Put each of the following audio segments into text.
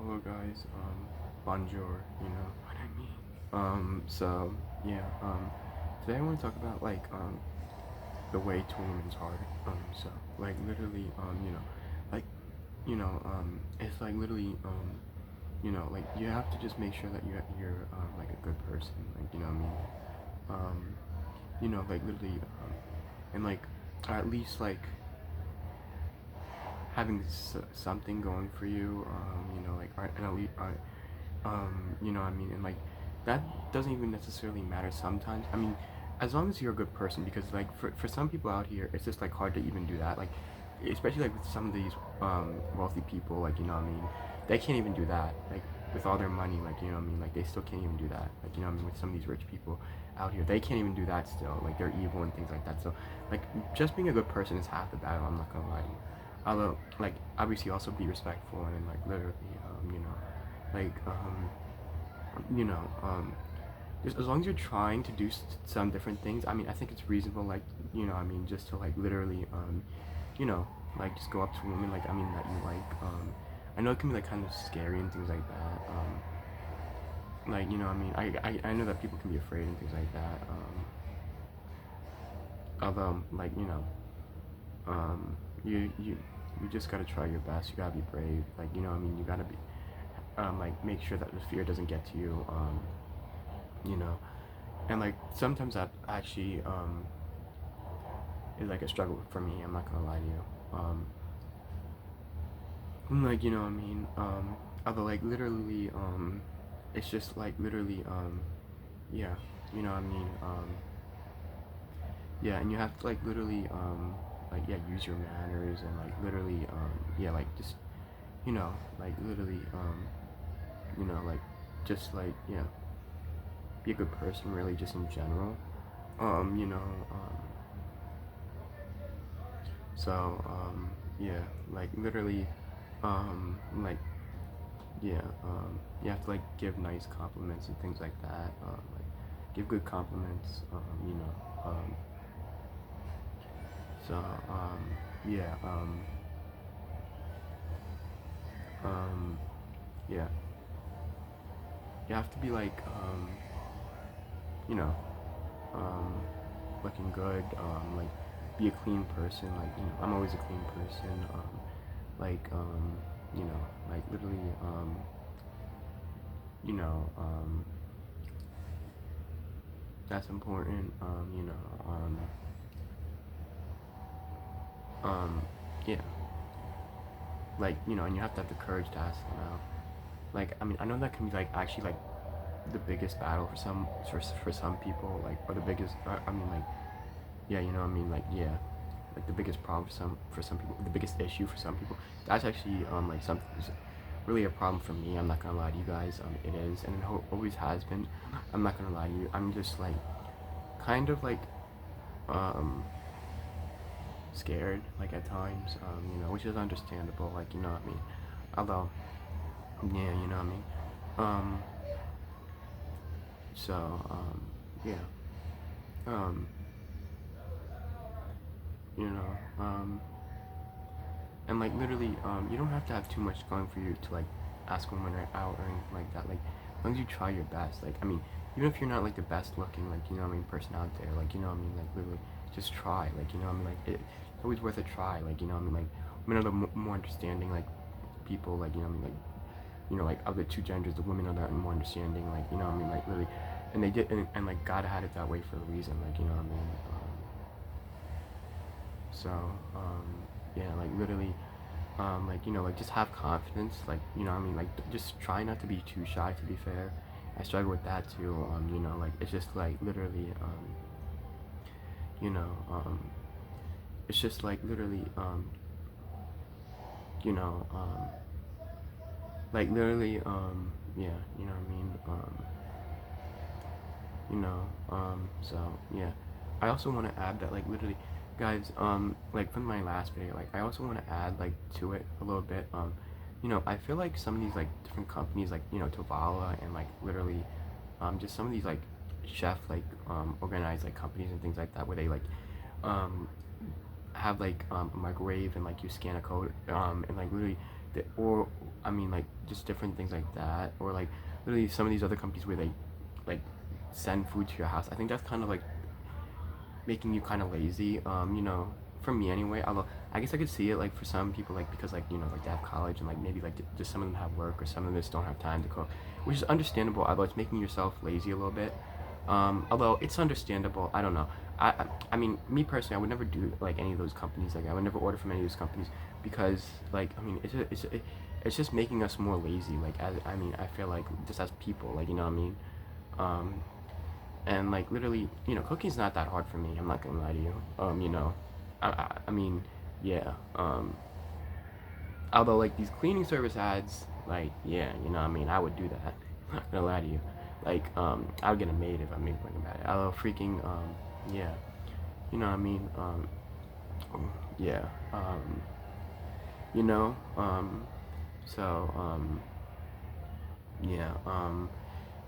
Hello guys, bonjour, you know what I mean. So yeah, today I want to talk about the way to a woman's heart. So like literally, like it's like literally, like you have to just make sure that you're like a good person, like you know what I mean. Um, like literally, and like at least like having something going for you, like and at least, I mean, and like that doesn't even necessarily matter sometimes. I mean, as long as you're a good person, because like for some people out here, it's just like hard to even do that. Like, especially like with some of these wealthy people, like you know what I mean, they can't even do that. Like with all their money, like you know what I mean, like they still can't even do that. Like you know what I mean, with some of these rich people out here, they can't even do that still. Like they're evil and things like that. So like just being a good person is half the battle. I'm not gonna lie to you. Although like obviously also be respectful and like literally, like you know, just as long as you're trying to do some different things, I mean, I think it's reasonable, like, I mean, just to like literally, you know, like just go up to a woman, like, I mean, that you like. I know it can be like kind of scary and things like that. Like, I mean, I know that people can be afraid and things like that. Although, like, um, you just gotta try your best. You gotta be brave. Like, I mean, you gotta be, like, make sure that the fear doesn't get to you. You know, and like sometimes that actually is like a struggle for me. I'm not gonna lie to you. Like what I mean. Although like literally, it's just like literally, yeah, what I mean. Yeah, and you have to like literally, like yeah, use your manners and like literally, yeah, like just like literally, like just like yeah, be a good person really, just in general. Um, you know, um, yeah, like literally, like yeah, you have to like give nice compliments and things like that. Like give good compliments. So yeah, um, yeah, you have to be like you know, um, looking good. Like be a clean person. Like I'm always a clean person. Like like literally, you know, that's important. Um, yeah, like and you have to have the courage to ask them out. Like I mean, I know that can be like actually like the biggest battle for some people, like or the biggest. I mean, like yeah, I mean, like yeah, like the biggest problem for some people, the biggest issue for some people. That's actually like something really a problem for me. I'm not gonna lie to you guys. It is, and it always has been. I'm not gonna lie to you. I'm just like kind of like um scared like at times, which is understandable, like what I mean. Although, yeah, what I mean. Um, so, yeah, um, you know, um, and like literally, you don't have to have too much going for you to like ask a woman out or anything like that. Like, as long as you try your best, like, I mean, even if you're not like the best looking, like, what I mean, person out there, like, what I mean, like, literally, just try, like, what I mean, like, it's always worth a try, like, what I mean, like, women are the more understanding, like, people, like, what I mean, like, like of the two genders, the women are that more understanding, like what I mean, like really, and they did, and like God had it that way for a reason, like what I mean. So yeah, like literally, like like just have confidence, like what I mean, like just try not to be too shy. To be fair, I struggle with that too. Like it's just like literally, you know, it's just like literally, you know, um, like literally, yeah, what I mean. So yeah, I also want to add that like literally, guys, like from my last video, like I also want to add like to it a little bit. I feel like some of these like different companies, like Tovala and like literally, just some of these like chef like organized like companies and things like that, where they like um have like a microwave and like you scan a code and like literally, or I mean, like just different things like that, or like literally some of these other companies where they like send food to your house. I think that's kind of like making you kind of lazy. You know, for me anyway. Although I guess I could see it like for some people, like because like you know like they have college and like maybe like just some of them have work or some of them just don't have time to cook, which is understandable. Although it's making yourself lazy a little bit. Although it's understandable. I don't know. I mean, me personally, I would never do like any of those companies. Like I would never order from any of those companies because like I mean it's just making us more lazy. Like I mean I feel like just as people, like you know what I mean. Um, and like literally, you know, cooking's not that hard for me. I'm not gonna lie to you. You know, I mean, yeah. Although like these cleaning service ads, like yeah, you know, what I mean, I would do that. I'm not gonna lie to you. Like, I would get a maid if I made one about it. Although freaking, yeah, you know, what I mean, yeah, you know, so, yeah,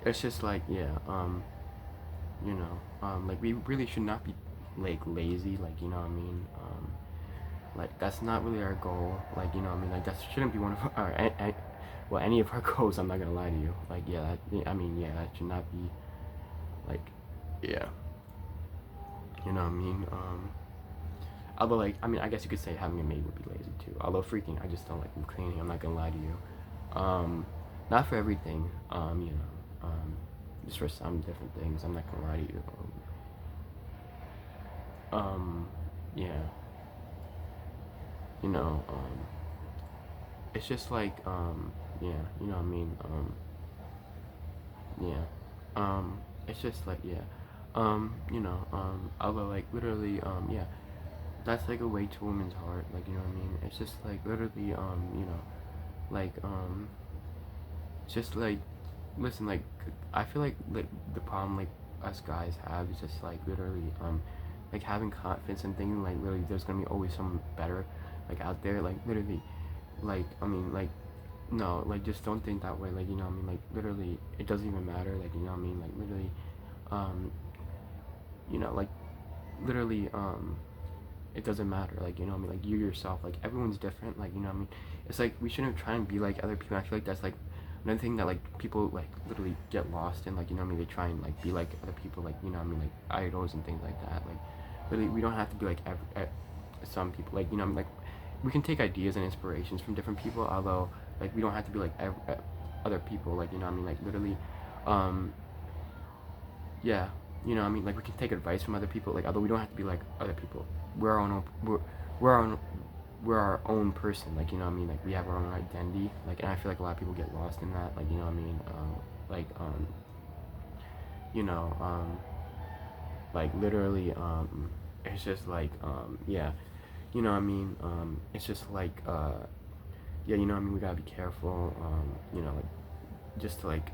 it's just like, yeah, you know, like we really should not be like lazy, like you know what I mean. Like that's not really our goal. Like you know what I mean. Like that shouldn't be one of our well any of our goals. I'm not gonna lie to you. Like yeah, I mean yeah, that should not be like yeah, you know what I mean. Although like I mean I guess you could say having a maid would be lazy too. Although freaking I just don't like cleaning. I'm not gonna lie to you. Not for everything. You know. Just for some different things. I'm not gonna lie to you. Yeah, you know, it's just like, yeah, you know what I mean, yeah, it's just like, yeah, you know, although like literally, yeah, that's like a way to a woman's heart, like you know what I mean. It's just like literally, you know, like, just like, listen, like, I feel like the problem like us guys have is just like literally, like having confidence and thinking like literally there's gonna be always someone better, like out there, like literally, like I mean like no, like just don't think that way. Like you know what I mean. Like literally, it doesn't even matter. Like you know what I mean. Like literally, um, you know, like literally, it doesn't matter. Like you know what I mean. Like you yourself. Like everyone's different. Like you know what I mean. It's like we shouldn't try and be like other people. I feel like that's like another thing that like people like literally get lost in. Like you know what I mean. They try and like be like other people. Like you know what I mean. Like idols and things like that. Like literally, we don't have to be like some people. Like you know what I mean. Like we can take ideas and inspirations from different people. Although like we don't have to be like other people. Like you know what I mean. Like literally, um, yeah, you know what I mean. Like we can take advice from other people. Like although we don't have to be like other people. We're our own. We're our own. We're our own person. Like you know what I mean. Like we have our own identity. Like and I feel like a lot of people get lost in that. Like you know what I mean. Like you know like literally it's just like yeah, you know what I mean. It's just like yeah, you know what I mean. We gotta be careful. You know like just to like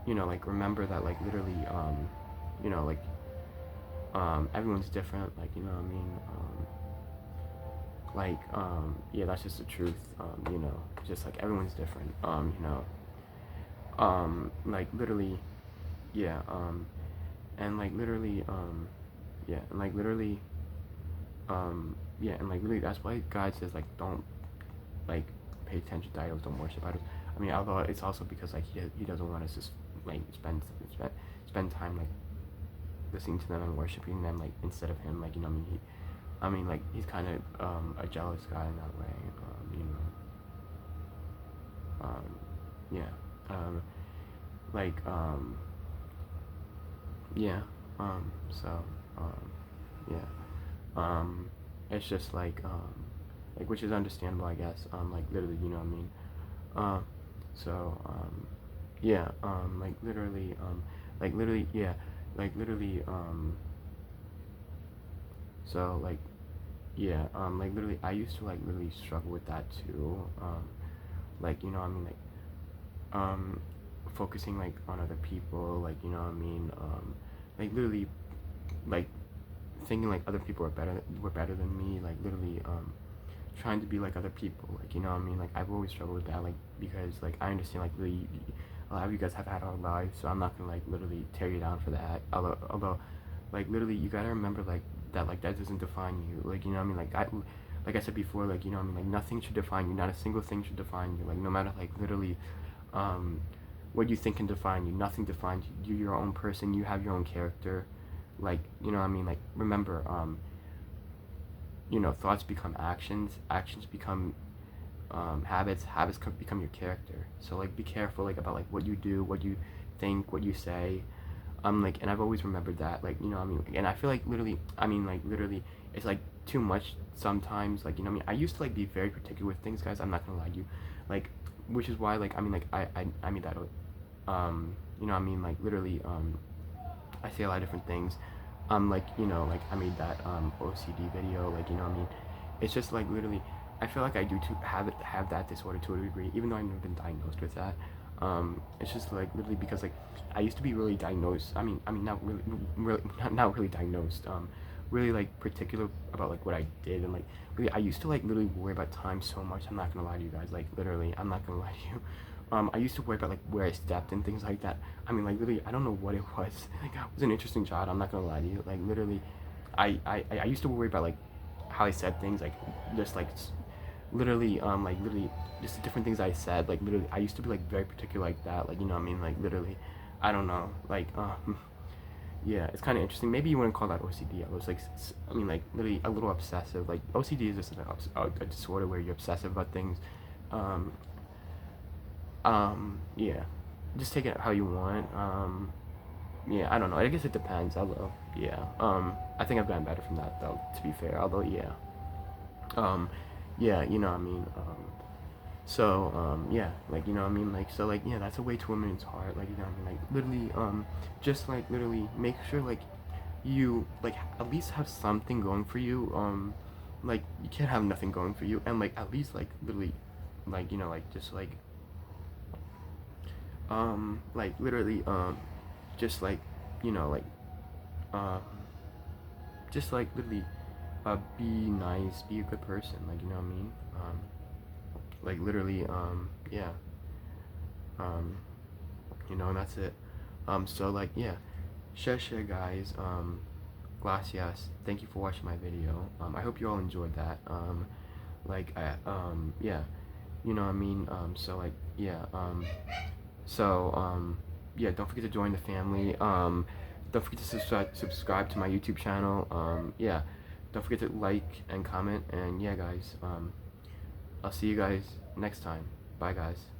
you know like remember that like literally you know like everyone's different. Like you know what I mean. Like yeah, that's just the truth. You know, just like everyone's different. You know, like literally, yeah. And like literally, yeah, and like literally, yeah, and like literally, that's why God says like don't like pay attention to idols, don't worship idols. I mean, although it's also because like he doesn't want us to like spend time like listening to them and worshiping them like instead of him. Like you know, I mean like he's kind of a jealous guy in that way. You know, yeah, like yeah, so yeah, it's just like which is understandable, I guess. Like literally, you know what I mean. Uh, so yeah, like literally, yeah, like literally, so yeah, like literally, I used to like really struggle with that too. Like you know, what I mean, like um, focusing like on other people, like you know, what I mean, like literally, like thinking like other people were better than me, like literally, trying to be like other people, like you know what I mean. Like I've always struggled with that, like because like I understand like really a lot of you guys have had hard lives, so I'm not gonna like literally tear you down for that. Although like literally you gotta remember like that, like that doesn't define you, like you know what I mean. Like like I said before, like, you know, I mean, like, nothing should define you. Not a single thing should define you. Like, no matter, like, literally, um, what you think can define you. Nothing defines you. You're your own person. You have your own character. Like, you know, what I mean, like, remember, you know, thoughts become actions. Actions become habits. Habits become your character. So, like, be careful, like, about, like, what you do, what you think, what you say. Like, and I've always remembered that, like, you know, I mean, and I feel like literally, I mean, like, literally, it's like too much sometimes, like, you know, I mean, I used to like be very particular with things, guys. I'm not gonna lie to you, like, which is why, like, I mean, like, I mean that, you know, I mean, like, literally, I say a lot of different things, like, you know, like, I made that, OCD video, like, you know, I mean, it's just like literally, I feel like I do to have that disorder to a degree, even though I've never been diagnosed with that. It's just like literally because like I used to be really diagnosed. I mean, not really, not really diagnosed. Really like particular about like what I did and like really I used to like literally worry about time so much. I'm not gonna lie to you guys. Like literally, I'm not gonna lie to you. I used to worry about like where I stepped and things like that. I mean, like literally, I don't know what it was. Like I was an interesting child. I'm not gonna lie to you. Like literally, I used to worry about like how I said things, like just like literally just the different things I said, like literally I used to be like very particular like that, like, you know what I mean, like literally I don't know, like yeah, it's kind of interesting. Maybe you wouldn't call that OCD. I was like I mean like literally a little obsessive. Like OCD is just a disorder where you're obsessive about things. um yeah, just take it how you want. Yeah, I don't know, I guess it depends, although yeah, I think I've gotten better from that though, to be fair, although yeah, um yeah, you know what I mean. So, yeah, like, you know what I mean? Like, so, like, yeah, that's a way to a woman's heart. Like, you know what I mean? Like, literally, just, like, literally make sure, like, you, like, at least have something going for you. Like, you can't have nothing going for you. And, like, at least, like, literally, like, you know, like, just, like, literally, just, like, you know, like, um, just, like, literally, be nice, be a good person. Like, you know what I mean? Like, literally, yeah. Um, you know, and that's it. So like, yeah, share, guys. Gracias. Thank you for watching my video. I hope you all enjoyed that. Yeah, you know what I mean. So like, yeah. Yeah. Don't forget to join the family. Don't forget to subscribe to my YouTube channel. Yeah. Don't forget to like and comment. And yeah, guys. I'll see you guys next time. Bye, guys.